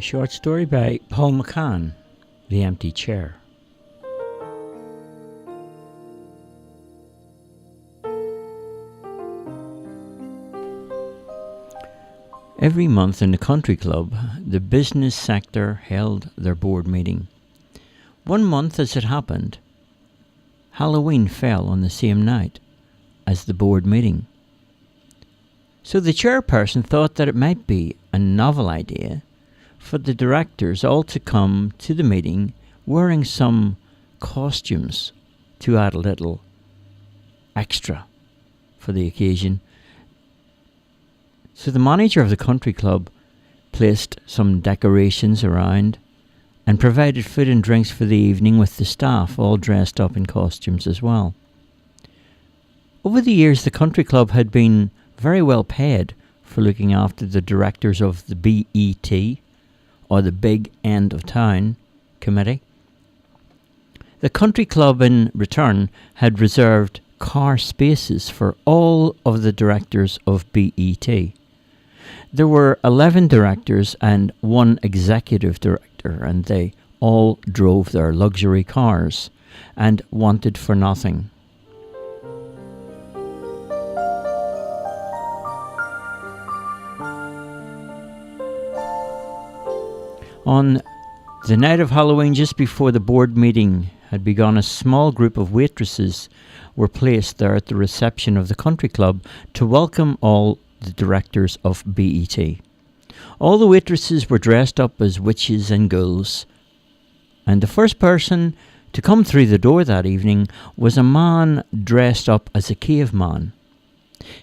short story by Paul McCann, The Empty Chair. Every month in the country club, the business sector held their board meeting. One month, as it happened, Halloween fell on the same night as the board meeting. So the chairperson thought that it might be a novel idea for the directors all to come to the meeting wearing some costumes to add a little extra for the occasion. So the manager of the country club placed some decorations around and provided food and drinks for the evening, with the staff all dressed up in costumes as well. Over the years, the country club had been very well paid for looking after the directors of the BET, or the Big End of Town Committee. The country club in return had reserved car spaces for all of the directors of BET. There were 11 directors and one executive director, and they all drove their luxury cars and wanted for nothing. On the night of Halloween, just before the board meeting had begun, a small group of waitresses were placed there at the reception of the country club to welcome all the directors of BET. All the waitresses were dressed up as witches and ghouls, and the first person to come through the door that evening was a man dressed up as a caveman.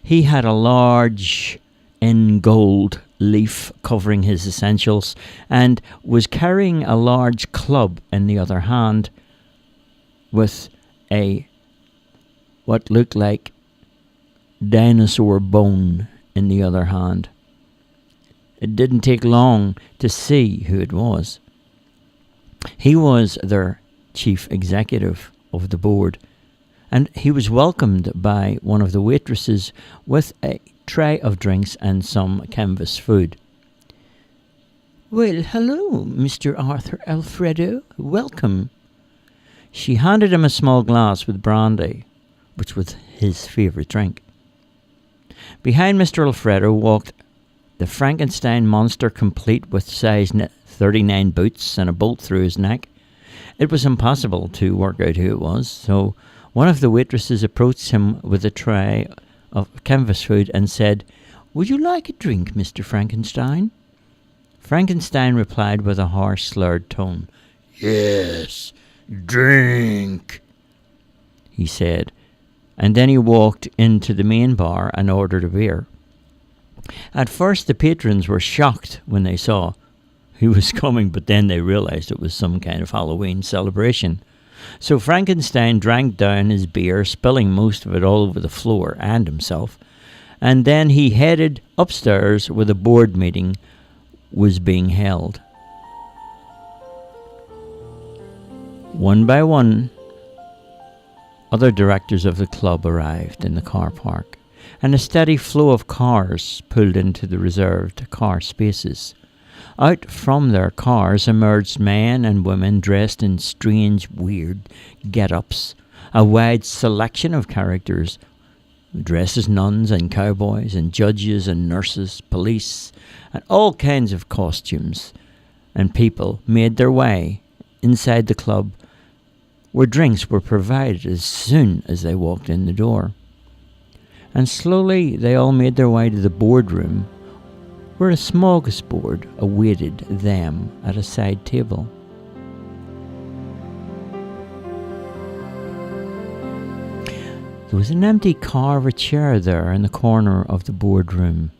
He had a large in gold leaf covering his essentials and was carrying a large club in the other hand with what looked like dinosaur bone in the other hand. It didn't take long to see who it was. He was their chief executive of the board, and he was welcomed by one of the waitresses with a tray of drinks and some canvas food. "Well, hello, Mr. Arthur Alfredo. Welcome." She handed him a small glass with brandy, which was his favourite drink. Behind Mr. Alfredo walked the Frankenstein monster, complete with size 39 boots and a bolt through his neck. It was impossible to work out who it was, so one of the waitresses approached him with a tray of canvas food and said, "Would you like a drink, Mr. Frankenstein?" Frankenstein replied with a harsh, slurred tone. "Yes, drink," he said, and then he walked into the main bar and ordered a beer. At first the patrons were shocked when they saw who was coming, but then they realised it was some kind of Halloween celebration. So Frankenstein drank down his beer, spilling most of it all over the floor and himself, and then he headed upstairs where the board meeting was being held. One by one, other directors of the club arrived in the car park, and a steady flow of cars pulled into the reserved car spaces. Out from their cars emerged men and women dressed in strange, weird get-ups, a wide selection of characters dressed as nuns and cowboys and judges and nurses, police, and all kinds of costumes. And people made their way inside the club, where drinks were provided as soon as they walked in the door. And slowly they all made their way to the boardroom, where a smorgasbord awaited them at a side table. There was an empty carver chair there in the corner of the boardroom.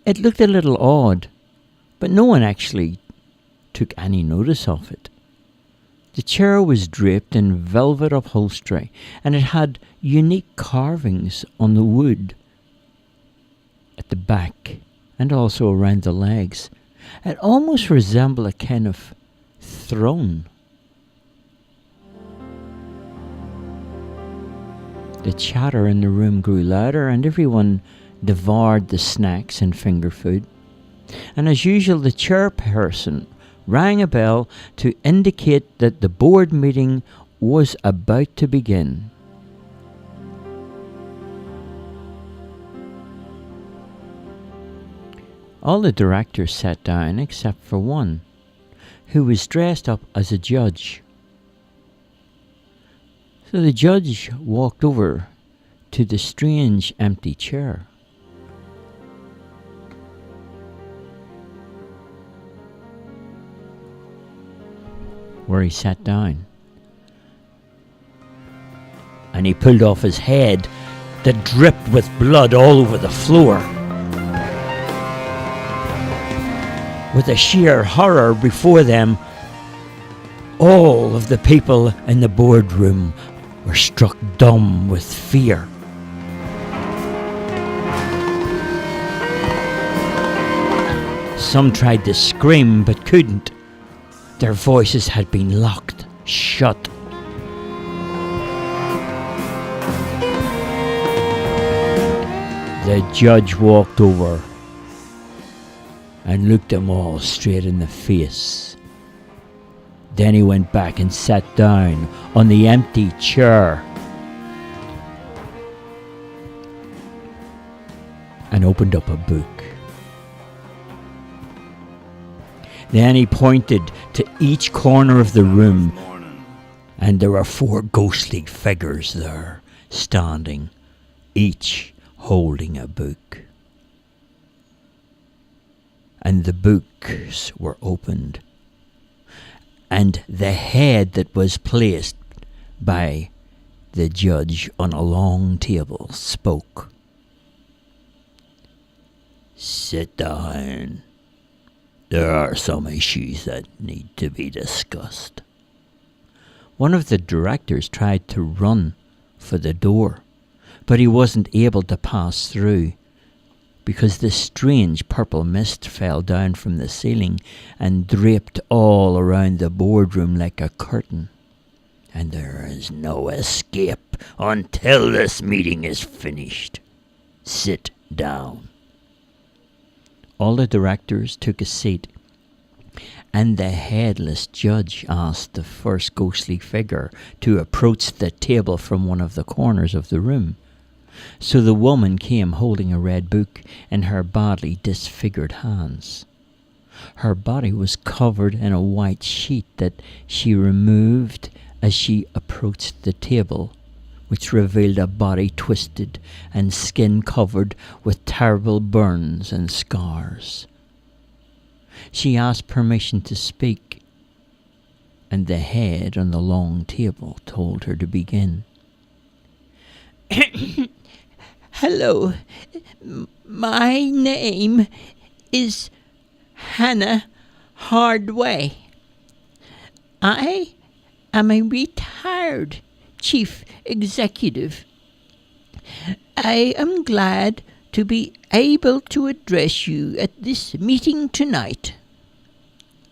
It looked a little odd, but no one actually took any notice of it. The chair was draped in velvet upholstery, and it had unique carvings on the wood at the back and also around the legs. It almost resembled a kind of throne. The chatter in the room grew louder, and everyone devoured the snacks and finger food. And as usual, the chairperson rang a bell to indicate that the board meeting was about to begin. All the directors sat down except for one, who was dressed up as a judge. So the judge walked over to the strange empty chair. Where he sat down. And he pulled off his head that dripped with blood all over the floor. With a sheer horror before them, all of the people in the boardroom were struck dumb with fear. Some tried to scream but couldn't. Their voices had been locked shut. The judge walked over and looked them all straight in the face. Then he went back and sat down on the empty chair and opened up a book. Then he pointed to each corner of the room, and there were 4 ghostly figures there, standing, each holding a book. And the books were opened, and the head that was placed by the judge on a long table spoke. "Sit down. There are some issues that need to be discussed." One of the directors tried to run for the door, but he wasn't able to pass through because the strange purple mist fell down from the ceiling and draped all around the boardroom like a curtain. "And there is no escape until this meeting is finished. Sit down." All the directors took a seat, and the headless judge asked the first ghostly figure to approach the table from one of the corners of the room. So the woman came holding a red book in her badly disfigured hands. Her body was covered in a white sheet that she removed as she approached the table, which revealed a body twisted and skin covered with terrible burns and scars. She asked permission to speak, and the head on the long table told her to begin. "Hello, my name is Hannah Hardway. I am a retired chief executive. I am glad to be able to address you at this meeting tonight."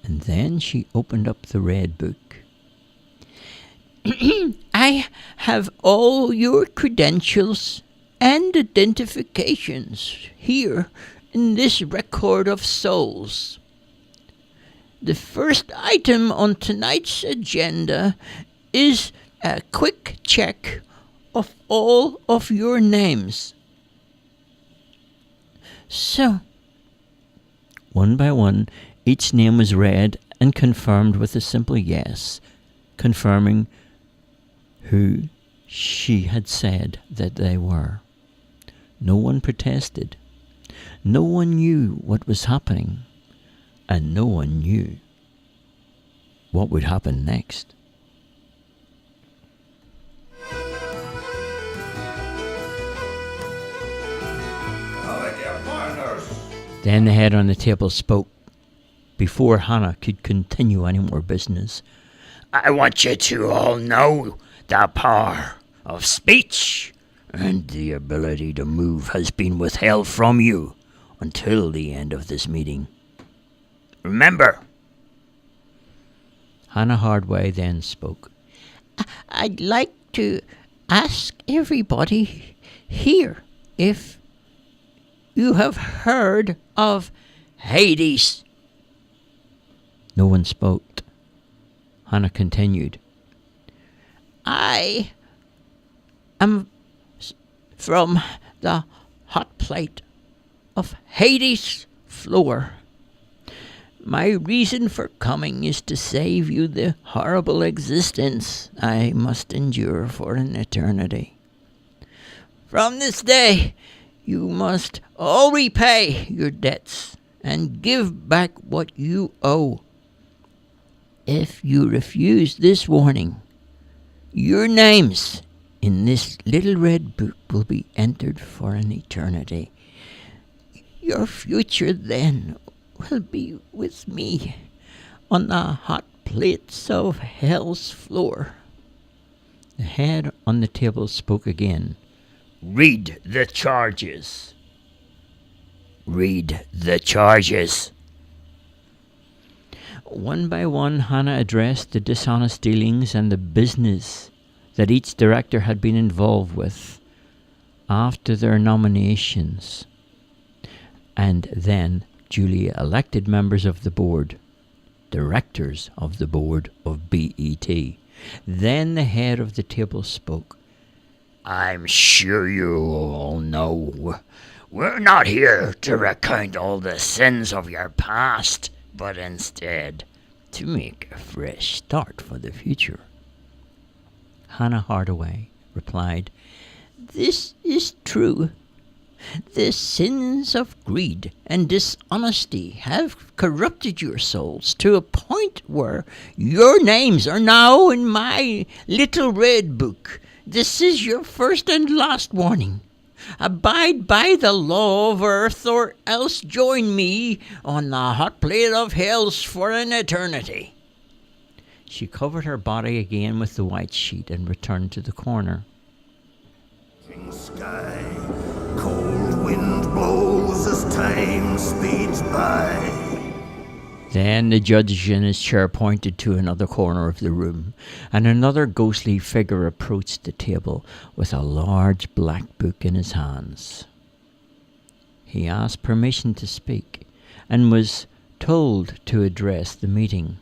And then she opened up the red book. "I have all your credentials and identifications here in this record of souls. The first item on tonight's agenda is a quick check of all of your names." So, one by one, each name was read and confirmed with a simple yes, confirming who she had said that they were. No one protested. No one knew what was happening, and no one knew what would happen next. Then the head on the table spoke before Hannah could continue any more business. "I want you to all know the power of speech and the ability to move has been withheld from you until the end of this meeting. Remember." Hannah Hardway then spoke. "I'd like to ask everybody here if you have heard of Hades. No one spoke. Hannah continued. I am from the hot plate of Hades' floor. My reason for coming is to save you the horrible existence I must endure for an eternity. From this day, you must all repay your debts and give back what you owe. If you refuse this warning, your names in this little red book will be entered for an eternity. Your future then will be with me on the hot plates of hell's floor. The head on the table spoke again. Read the charges. Read the charges. One by one, Hannah addressed the dishonest dealings and the business that each director had been involved with after their nominations, and then duly elected members of the board, directors of the board of BET. Then the head of the table spoke. I'm sure you all know we're not here to recount all the sins of your past, but instead to make a fresh start for the future. Hannah Hardaway replied, This is true. The sins of greed and dishonesty have corrupted your souls to a point where your names are now in my little red book. This is your first and last warning. Abide by the law of earth, or else join me on the hot plate of hells for an eternity. She covered her body again with the white sheet and returned to the corner. Sky, cold wind blows as time speeds by. Then the judge in his chair pointed to another corner of the room, and another ghostly figure approached the table with a large black book in his hands. He asked permission to speak, and was told to address the meeting.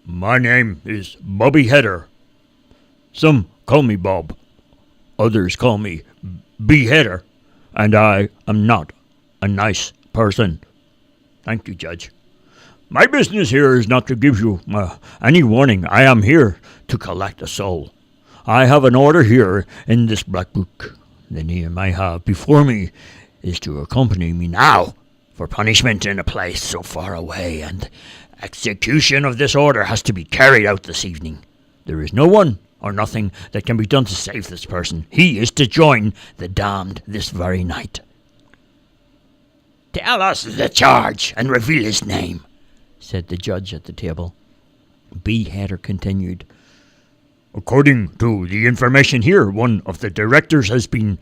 My name is Bobby Header. Some call me Bob. Others call me Beheader. And I am not a nice person. Thank you, Judge. My business here is not to give you any warning. I am here to collect a soul. I have an order here in this black book. The name I have before me is to accompany me now for punishment in a place so far away, and execution of this order has to be carried out this evening. There is no one or nothing that can be done to save this person. He is to join the damned this very night. Tell us the charge and reveal his name, said the judge at the table. Beheader continued. According to the information here, one of the directors has been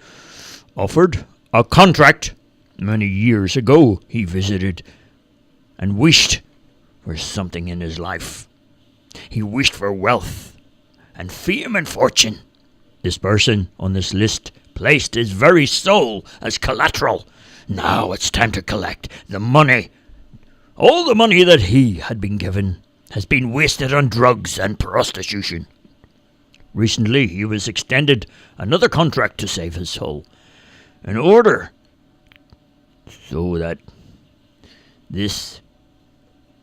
offered a contract. Many years ago, he visited and wished for something in his life. He wished for wealth and fame and fortune. This person on this list placed his very soul as collateral. Now it's time to collect the money. All the money that he had been given has been wasted on drugs and prostitution. Recently, he was extended another contract to save his soul. In order so that this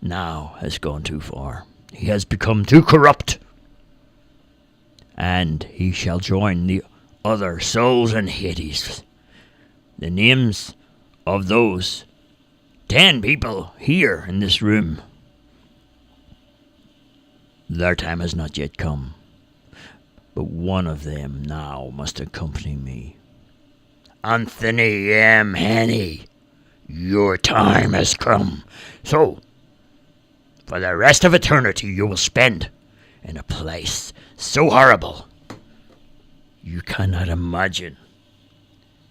now has gone too far. He has become too corrupt. And he shall join the other souls in Hades. The names of those 10 people here in this room, their time has not yet come. But one of them now must accompany me. Anthony M. Henny, your time has come. So, for the rest of eternity you will spend in a place so horrible you cannot imagine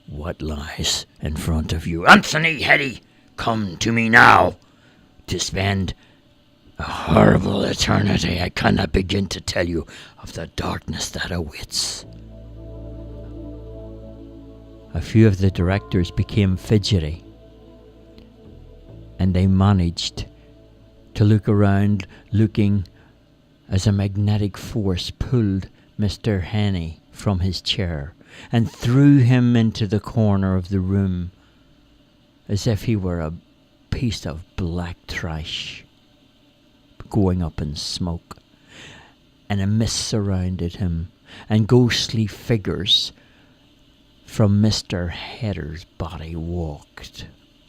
what lies in front of you. Anthony Henny, come to me now to spend a horrible eternity. I cannot begin to tell you of the darkness that awaits. A few of the directors became fidgety and they managed to look around, looking as a magnetic force pulled Mr. Henny from his chair and threw him into the corner of the room as if he were a piece of black trash going up in smoke. And a mist surrounded him, and ghostly figures from Mr. Header's body walked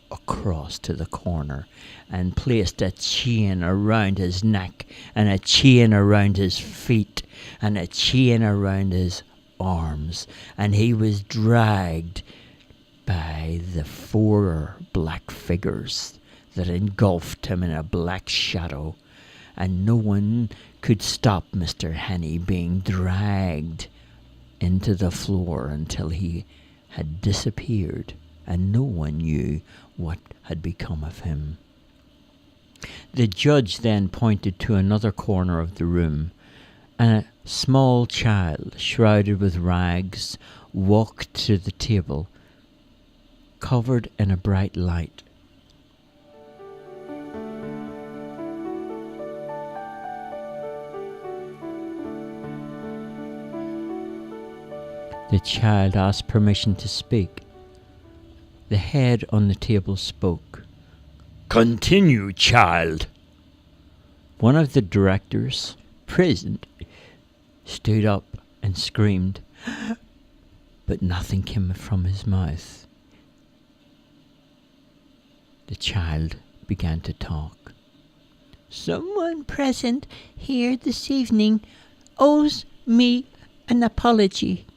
across to the corner and placed a chain around his neck and a chain around his feet and a chain around his arms, and he was dragged by the 4 black figures that engulfed him in a black shadow, and no one could stop Mr. Henny being dragged into the floor until he had disappeared, and no one knew what had become of him. The judge then pointed to another corner of the room, and a small child, shrouded with rags, walked to the table, covered in a bright light. The child asked permission to speak. The head on the table spoke. Continue, child. One of the directors present stood up and screamed, but nothing came from his mouth. The child began to talk. Someone present here this evening owes me an apology,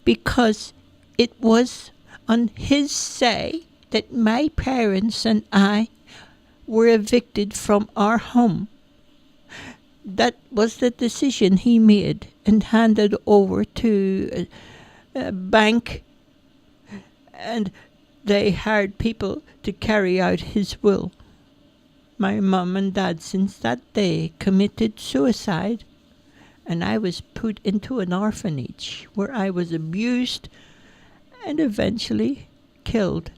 because it was on his say that my parents and I were evicted from our home. That was the decision he made and handed over to a bank, and they hired people to carry out his will. My mum and dad since that day committed suicide, and I was put into an orphanage where I was abused and eventually killed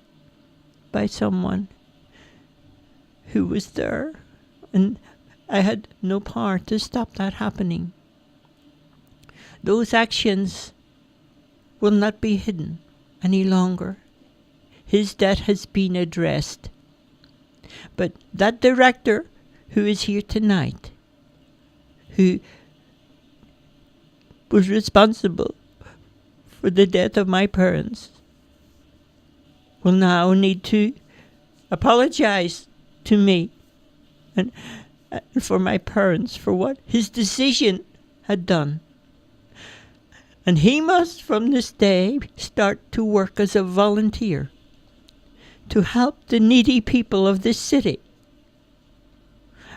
by someone who was there, and I had no power to stop that happening. Those actions will not be hidden any longer. His debt has been addressed. But that director who is here tonight, who was responsible for the death of my parents, will now need to apologize to me and for my parents for what his decision had done. And he must from this day start to work as a volunteer to help the needy people of this city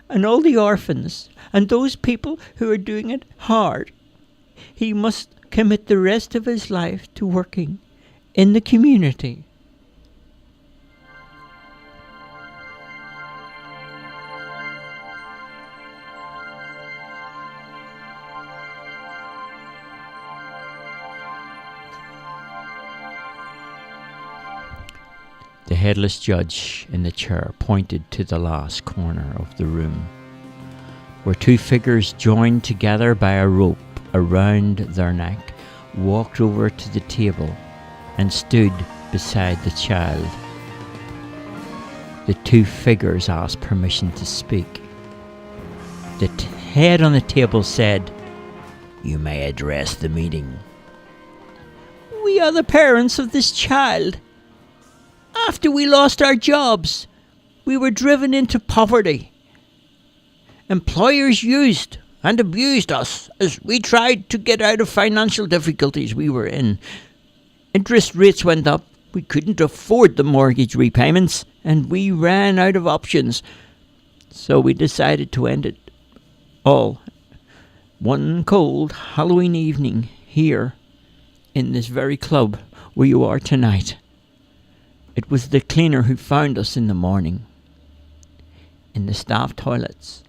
and all the orphans and those people who are doing it hard. He must commit the rest of his life to working in the community. The headless judge in the chair pointed to the last corner of the room, where 2 figures joined together by a rope around their neck walked over to the table and stood beside the child. The 2 figures asked permission to speak. The head on the table said, "You may address the meeting." We are the parents of this child. After we lost our jobs, we were driven into poverty. Employers used and abused us as we tried to get out of financial difficulties we were in. Interest rates went up, we couldn't afford the mortgage repayments, and we ran out of options. So we decided to end it all one cold Halloween evening here in this very club where you are tonight. It was the cleaner who found us in the morning, in the staff toilets,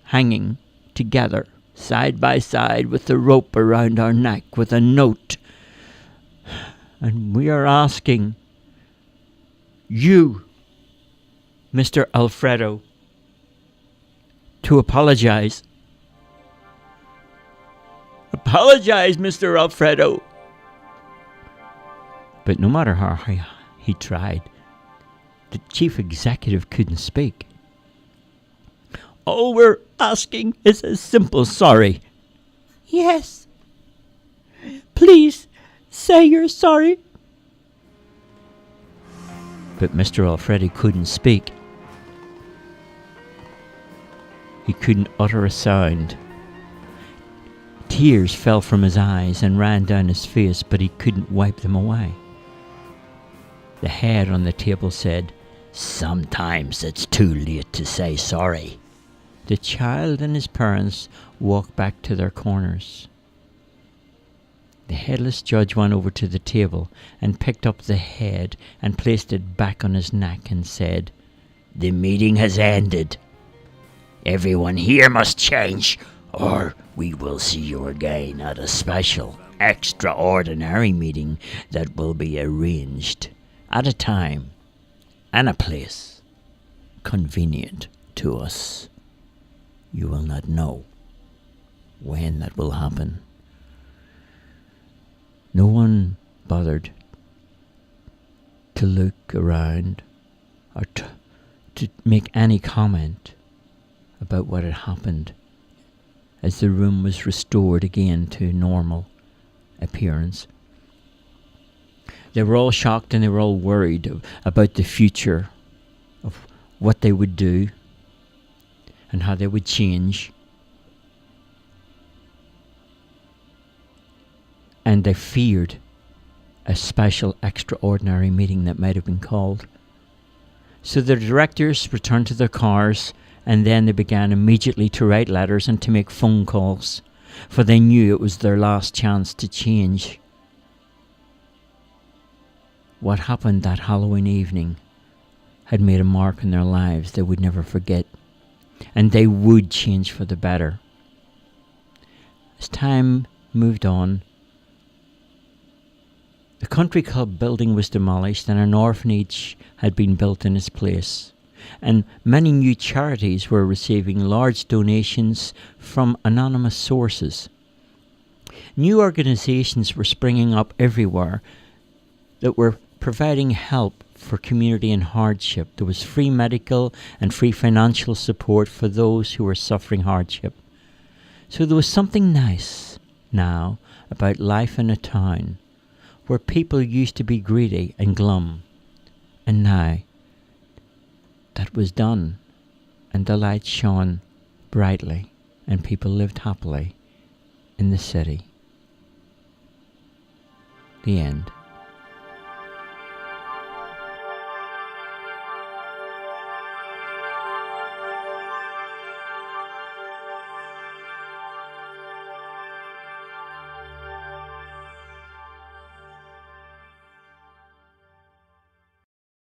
hanging together, side by side with the rope around our neck with a note. And we are asking you Mr. Alfredo to apologize. Apologize, Mr. Alfredo. But no matter how he tried, the chief executive couldn't speak. All we're asking is a simple sorry. Yes. Please say you're sorry. But Mr. Alfredo couldn't speak. He couldn't utter a sound. Tears fell from his eyes and ran down his face, but he couldn't wipe them away. The head on the table said, "Sometimes it's too late to say sorry." The child and his parents walked back to their corners. The headless judge went over to the table and picked up the head and placed it back on his neck and said, "The meeting has ended. Everyone here must change, or we will see you again at a special, extraordinary meeting that will be arranged at a time and a place convenient to us. You will not know when that will happen." No one bothered to look around or to make any comment about what had happened as the room was restored again to normal appearance. They were all shocked and they were all worried about the future, of what they would do and how they would change. And they feared a special extraordinary meeting that might have been called. So the directors returned to their cars, and then they began immediately to write letters and to make phone calls, for they knew it was their last chance to change. What happened that Halloween evening had made a mark in their lives they would never forget, and they would change for the better. As time moved on, the country club building was demolished and an orphanage had been built in its place, and many new charities were receiving large donations from anonymous sources. New organisations were springing up everywhere that were providing help for community in hardship. There was free medical and free financial support for those who were suffering hardship. So there was something nice now about life in a town where people used to be greedy and glum. And now that was done, and the light shone brightly, and people lived happily in the city. The end.